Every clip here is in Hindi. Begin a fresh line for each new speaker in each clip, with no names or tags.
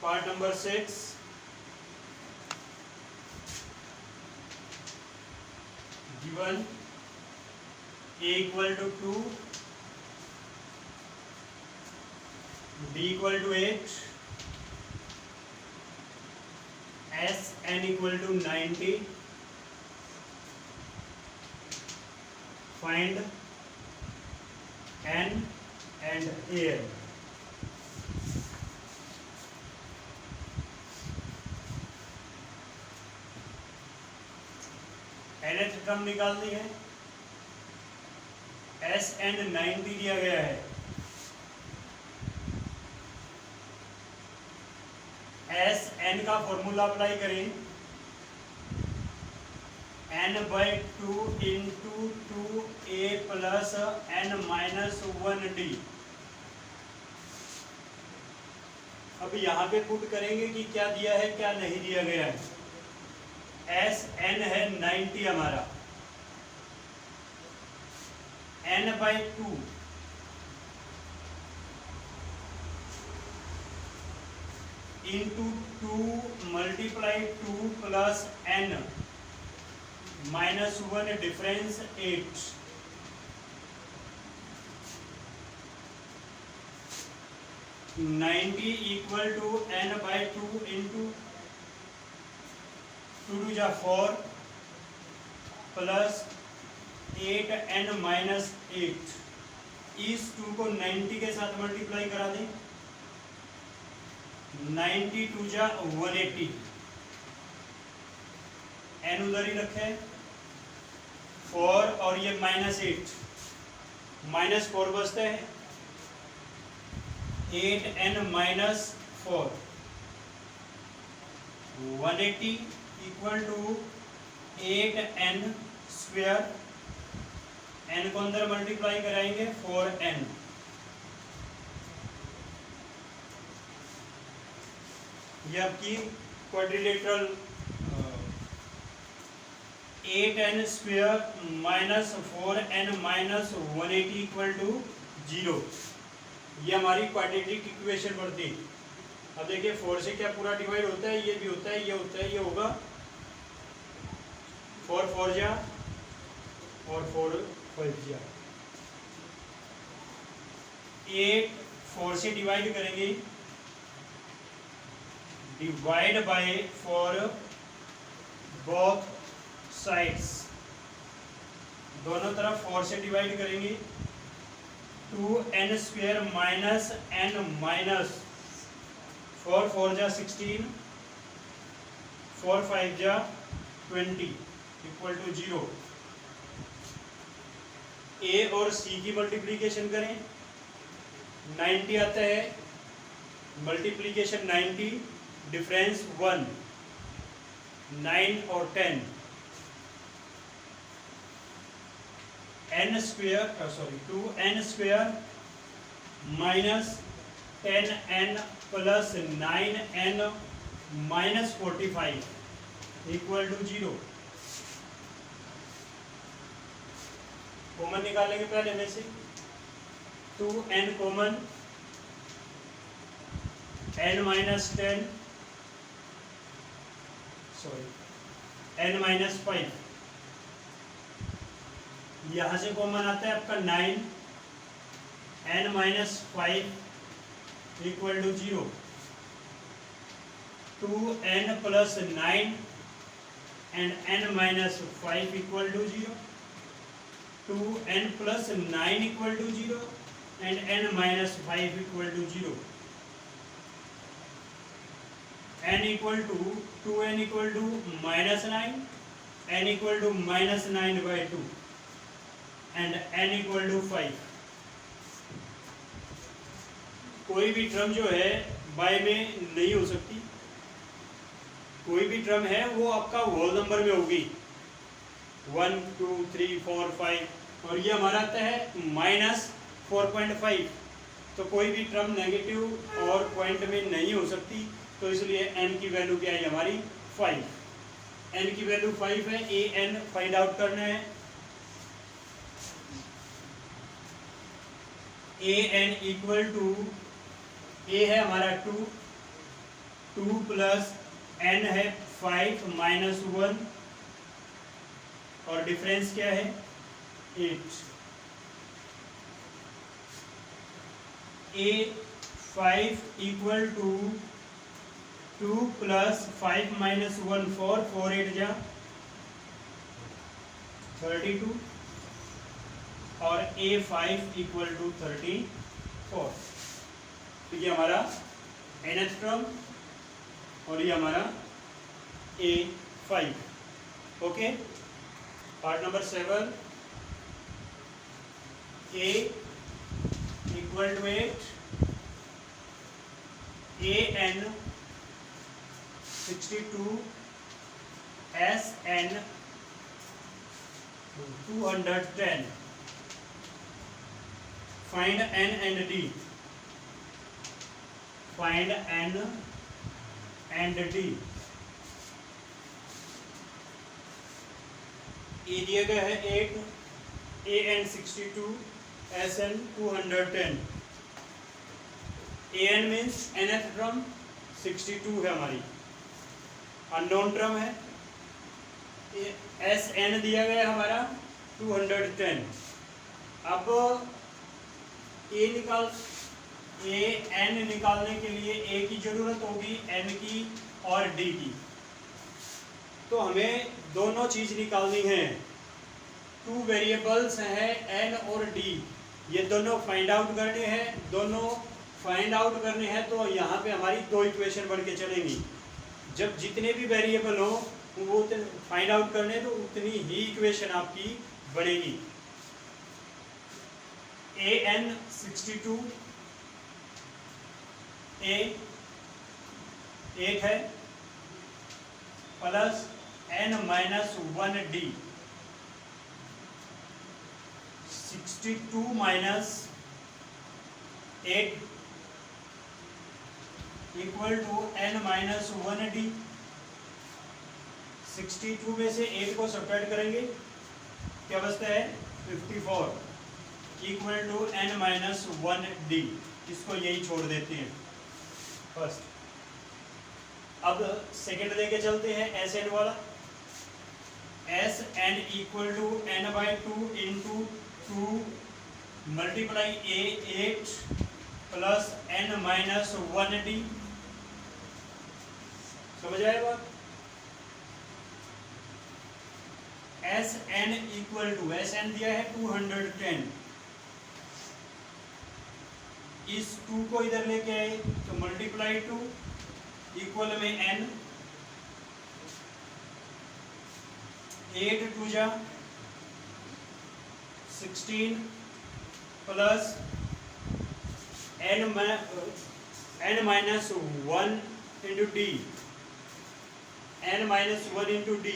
Part number 6, given a equal to 2, b equal to 8, s n equal to 90, find n and an. nth term निकालनी है, एस एन 90 दिया गया है, एस एन का फॉर्मूला अप्लाई करें, n by 2 into 2a plus n minus 1d। अब यहाँ पे पुट करेंगे कि क्या दिया है क्या नहीं दिया गया है। एस एन है 90 हमारा, n by 2 into 2 multiply 2 plus n minus 1 difference 8, ninety equal to n by 2 into 2 two जा 4 प्लस 8n माइनस 8। इस 2 को 90 के साथ मल्टीप्लाई करा दें, 90 टू जा 180, n उधर ही रखे 4 और ये माइनस 8, माइनस 4 बचते हैं, 8n minus 4, 180 equal to 8n square, n को अंदर मल्टीप्लाई कराएंगे 4n, ये आपकी quadrilateral 8n square minus 4n minus 180 equal to 0, ये हमारी क्वाड्रेटिक इक्वेशन बढ़ती। अब देखिए 4 से क्या पूरा डिवाइड होता है, ये भी होता है, ये होता है, ये होगा 4 4 जा और 4 5 जा, 8 4 से डिवाइड करेंगे, डिवाइड बाय 4 बोथ साइड्स, दोनों तरफ 4 से डिवाइड करेंगे, 2n square minus n minus 4 4 जा 16, 4 5 जा 20 इक्वल टू 0। a और c की मल्टीप्लीकेशन करें, 90 आता है, मल्टीप्लीकेशन 90, डिफरेंस 1, 9 और 10, n square sorry 2n square minus 10n plus 9n minus 45 equal to 0। Common निकालेंगे पहले में से, 2n common, n minus 10 sorry n minus 5, यहाँ से कॉमन आता है आपका 9, n minus 5 equal to 0, 2n plus 9 and n minus 5 equal to 0, 2n plus 9 equal to 0 and n minus 5 equal to 0, n equal to 2n equal to minus 9, n equal to minus 9 by 2 and n equal to 5। कोई भी टर्म जो है बाय में नहीं हो सकती, कोई भी टर्म है वो आपका होल नंबर में होगी, 1 2 3 4 5, और ये हमारा आता है माइनस 4.5, तो कोई भी टर्म नेगेटिव और पॉइंट में नहीं हो सकती, तो इसलिए n की वैल्यू क्या है हमारी 5, n की वैल्यू 5 है, ए एन फाइंड आउट करना है, ए एन इक्वल टू, ए है हमारा 2, 2 प्लस n है 5 माइनस 1 और डिफरेंस क्या है 8। A5 equal to 2 plus 5 minus 1 4 4 8 जा 32 और A5 इक्वल टू 34। तो ये हमारा nth टर्म और ये हमारा A5। Okay, part number 7 A equal to 8 AN 62 SN 210। Find N and D। Find N and D। ए दिया गया है 8, AN 62, SN 210। AN means nth term 62 है हमारी, अननोन टर्म है। SN दिया गया है हमारा 210। अब AN निकालने के लिए A की जरूरत होगी, N की और D की। तो हमें दोनों चीज निकालनी है। 2 वेरिएबल्स हैं N और D, ये दोनों फाइंड आउट करने हैं। दोनों फाइंड आउट करने हैं तो यहाँ पे हमारी 2 इक्वेशन बन के चलेंगी। जब जितने भी वेरिएबल हो वो फाइंड आउट करने तो उतनी ही इक्वेशन आपकी बनेगी। AN 62 A 8 है plus N minus 1 D 62 minus 8 equal to N minus 1 D। 62 में से 8 को सब्ट्रैक्ट करेंगे, क्या बचता है 54 equal to N minus 1 D। इसको यही छोड़ देते हैं फर्स्ट। अब सेकंड लेके चलते हैं SN वाला। SN equal to N by 2 into 2 multiply A8 plus N minus 1 D। समझ आए बात? SN इक्वल टू SN दिया है 210। इस 2 को इधर लेके आए तो मल्टीप्लाई 2 इक्वल में N 8 2 जा 16 plus N minus 1 into D। N minus 1 into D।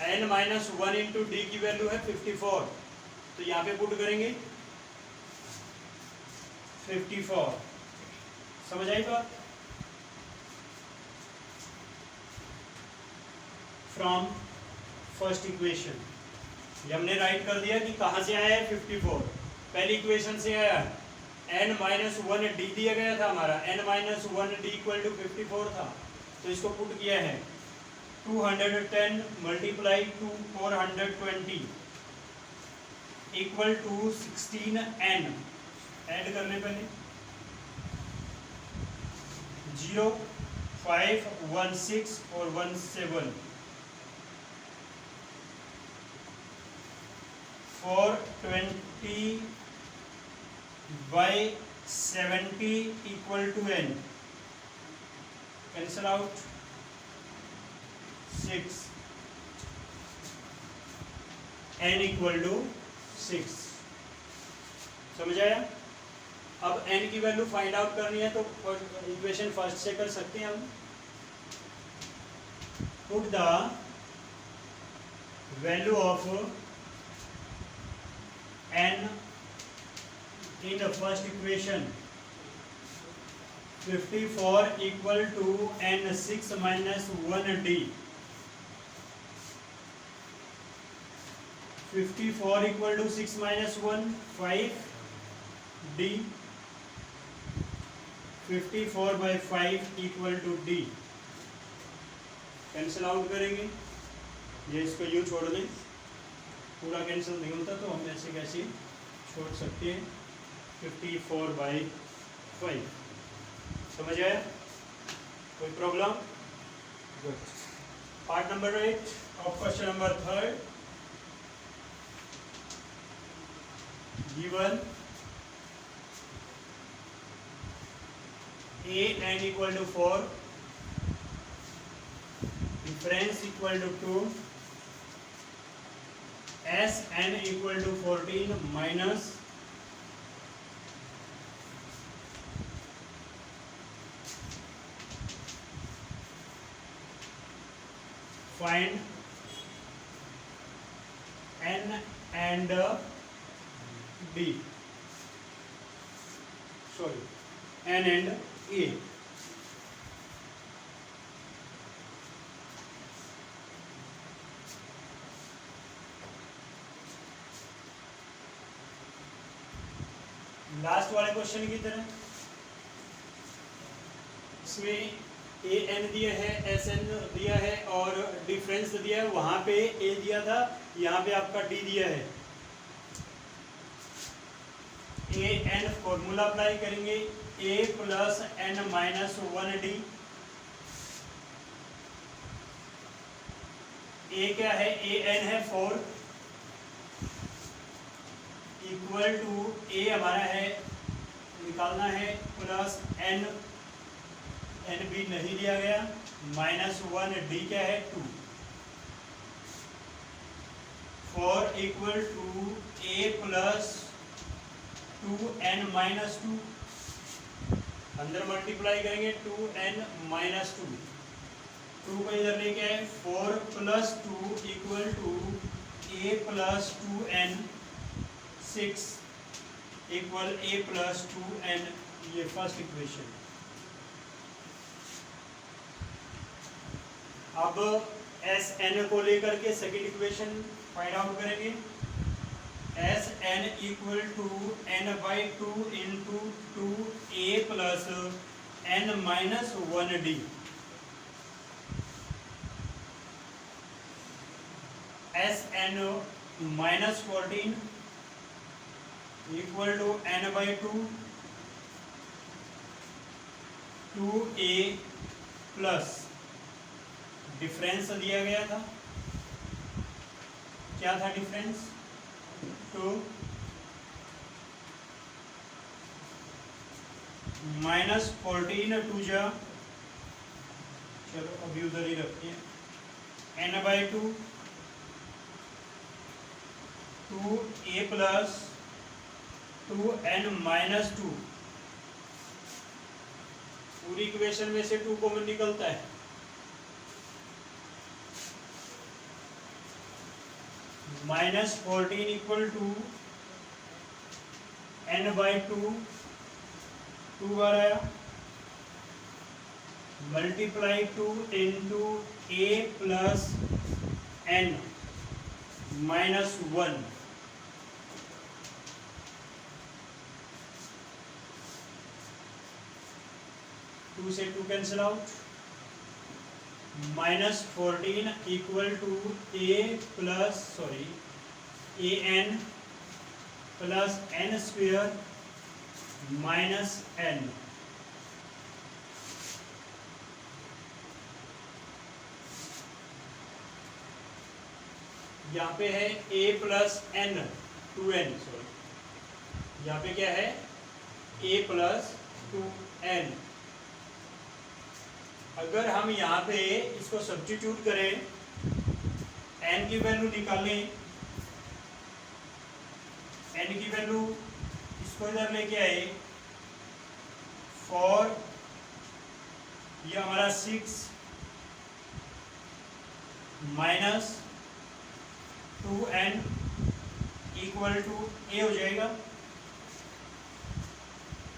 N minus 1 into D की वैल्यू है 54, तो यहाँ पे पुट करेंगे 54। समझ आई बात? फ्रॉम फर्स्ट इक्वेशन ये हमने राइट कर दिया कि कहाँ से आया है 54। पहली इक्वेशन से आया, N माइनस 1 D दिया गया था हमारा, N minus 1 D equal to 54 था, तो इसको पुट किया है 210 multiply two 420 equal to 16N। Add करने पहले 0 5 1 6 और 1 7 420 बाई 70 equal to N। Cancel out 6, N equal to 6। समझ आया? अब N की वैल्यू फाइंड आउट करनी है तो इक्वेशन फर्स्ट से कर सकते हैं हम। Put the value of N in the first equation। 54 equal to N 6 minus 1 D। 54 equal to 6 minus 1 5 D। 54/5 equal to D. Cancel out करेंगे, ये इसको यूँ छोड़ दें, पूरा कैंसिल नहीं होता तो हम ऐसे कैसे छोड़ सकते हैं। 54/5 समझ आया? कोई problem? Good. Part number 8 of question number 3 given a n equal to 4, difference equal to 2, s n equal to 14 minus find n and d, sorry, n and a। Last वाले क्वेश्चन की तरह इसमें ए एन दिया है, एस एन दिया है और डिफरेंस दिया है। वहां पे ए दिया था, यहाँ पे आपका डी दिया है। ए एन फॉर्मूला अप्लाई करेंगे, ए प्लस एन माइनस 1 डी। ए क्या है? ए एन है 4 इक्वल टू ए हमारा है निकालना है प्लस एन, एन बी नहीं दिया गया, माइनस 1 डी क्या है 2। 4 equal to a plus 2n minus 2, अंदर मल्टीप्लाई करेंगे 2n माइनस 2, 2 को इधर लेके आए, 4 प्लस 2 equal to a plus 2n, 6 equal a plus 2n। ये फर्स्ट इक्वेशन। अब एस एन को लेकर के सेकेंड इक्वेशन फाइंड आउट करेंगे। S N equal to N by 2 into 2a plus n minus 1 D. S N minus 14 equal to n by 2, 2a plus difference दिया गया था, क्या था डिफरेंस? 2 माइनस 14 2 जा, चलो अभी उधर ही रखते हैं, n by 2, 2a plus 2n minus 2। पूरी इक्वेशन में से 2 कॉमन निकलता है, minus 14 equal to n by 2, 2 बार आया, multiply 2 into a plus n minus 1। Two से 2 cancel out, minus 14 equal to a plus a n plus n square minus n। यहाँ पे है a plus n 2n, sorry यहाँ पे क्या है? a plus 2n। अगर हम यहाँ पे इसको सब्स्टिट्यूट करें, n की वैल्यू निकालें, n की वैल्यू इसको इधर लेके आए, 4 ये हमारा 6 minus 2n equal to a हो जाएगा।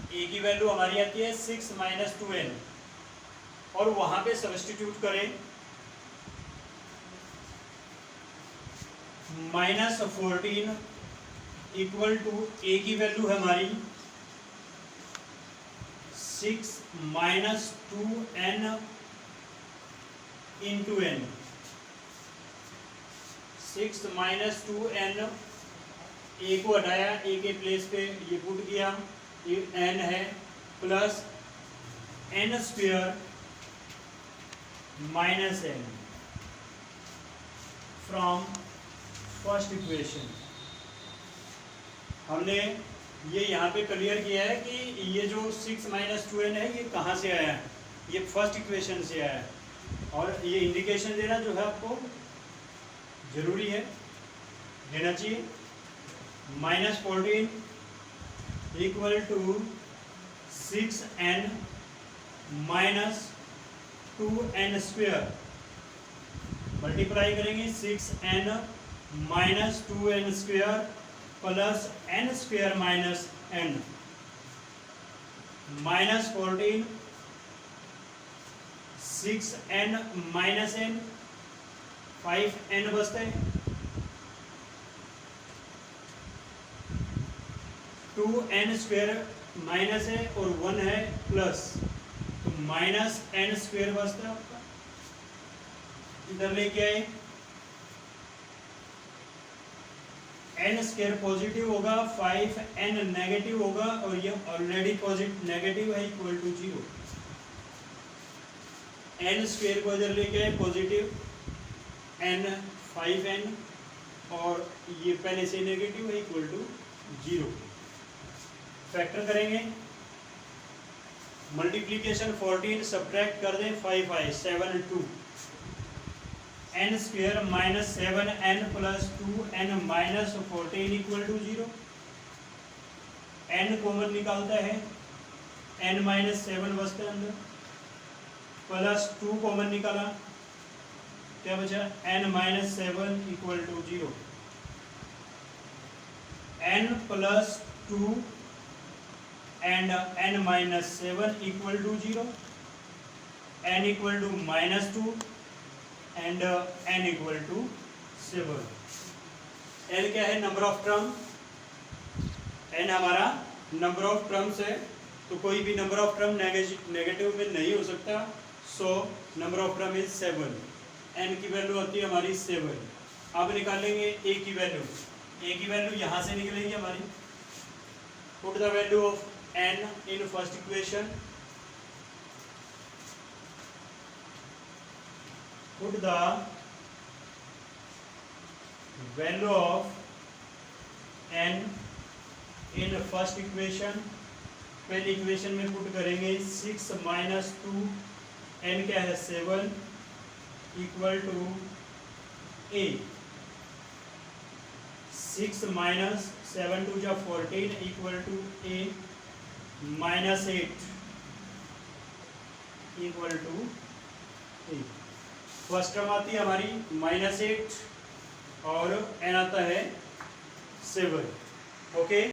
a की वैल्यू हमारी आती है 6 माइनस 2n, और वहां पे सब्स्टिट्यूट करें, माइनस 14 इक्वल टू a की वैल्यू है हमारी 6 minus 2n into n, 6 minus 2n, ए को हटाया, ए के प्लेस पे ये पुट किया, ये n है, plus n square minus n from first equation. हमने ये यहाँ पे क्लियर किया है कि ये जो 6 माइनस 2n है ये कहाँ से आया है, ये फर्स्ट इक्वेशन से आया है। और ये इंडिकेशन देना जो है आपको जरूरी है, देना चाहिए। -14 equal to 6n minus 2n square, multiply करेंगे 6n minus 2n square plus n square minus n, -14 6n minus n, 5n बचता है, 2n स्क्वायर माइनस है और 1 है प्लस, तो माइनस n स्क्वायर बचता है आपका। इधर लेके आए, n स्क्वायर पॉजिटिव होगा, 5n नेगेटिव होगा, और ये ऑलरेडी पॉजिटिव नेगेटिव है, इक्वल टू 0। n स्क्वायर को इधर लेके आए पॉजिटिव, n 5n, और ये पहले से नेगेटिव है, इक्वल टू 0। फैक्टर करेंगे, मल्टीप्लीकेशन 14 सब्ट्रैक्ट कर दें, 5 आए, 7 2, n square minus 7n plus 2n minus 14 equal to 0। n common निकालता है, n माइनस 7 बचता है अंदर, प्लस 2 कॉमन निकाला, क्या बचा, n minus 7 equal to 0। n plus 2 and n minus 7 equal to 0, n equal to minus 2 and n equal to 7। n क्या है, नंबर ऑफ टर्म, n हमारा नंबर ऑफ टर्म्स है, तो कोई भी नंबर ऑफ टर्म नेगेटिव में नहीं हो सकता, so number of term is 7। n की वैल्यू होती है हमारी 7। अब निकालेंगे a की वैल्यू, a की वैल्यू यहाँ से निकलेगी हमारी, put the value of n in first equation, put the value of n in first equation। पहली इक्वेशन में पुट करेंगे 6 माइनस 2, n क्या है 7, इक्वल टू a, 6 माइनस 7 2 जा 14 equal to a, minus 8 equal to 8। First term आती है हमारी -8 और n आता है 7। ओके।